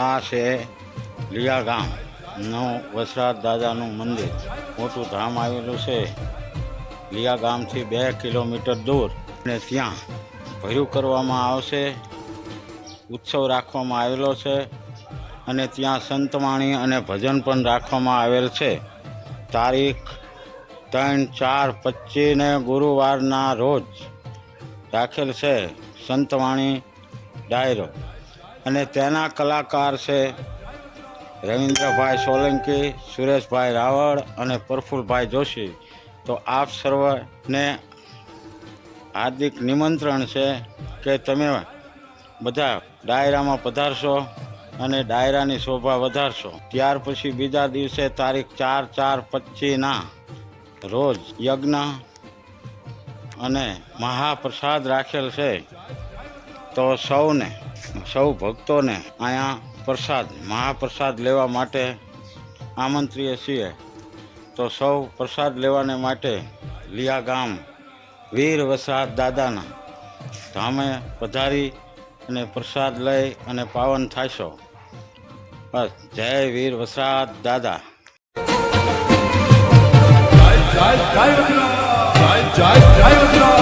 આ છે લીયા ગામનું વસરાજ દાદાનું મંદિર. મોટું ધામ આવેલું છે લીયા ગામથી 2 કિલોમીટર દૂર, અને ત્યાં ભર્યું કરવામાં આવશે. ઉત્સવ રાખવામાં આવેલો છે અને ત્યાં સંતવાણી અને ભજન પણ રાખવામાં આવેલ છે. તારીખ 3/4/25 ગુરુવારના રોજ રાખેલ છે સંતવાણી ડાયરો, અને તેના કલાકાર છે રવિન્દ્રભાઈ સોલંકી, સુરેશભાઈ રાવળ અને પ્રફુલભાઈ જોશી. તો આપ સર્વને હાર્દિક નિમંત્રણ છે કે તમે બધા ડાયરામાં પધારશો અને ડાયરાની શોભા વધારશો. ત્યાર પછી બીજા દિવસે તારીખ 4/4/25ના રોજ યજ્ઞ અને મહાપ્રસાદ રાખેલ છે. તો સૌ ભક્તોને અહીંયા મહાપ્રસાદ લેવા માટે આમંત્રીએ છીએ. તો સૌ પ્રસાદ લેવાને માટે લીયા ગામ વીર વસરાજ દાદાના ધામે પધારી અને પ્રસાદ લઈ અને પાવન થાશો. બસ, જય વીર વસરાજ દાદા. જય જય જય વસરાજ, જય જય જય વસરાજ.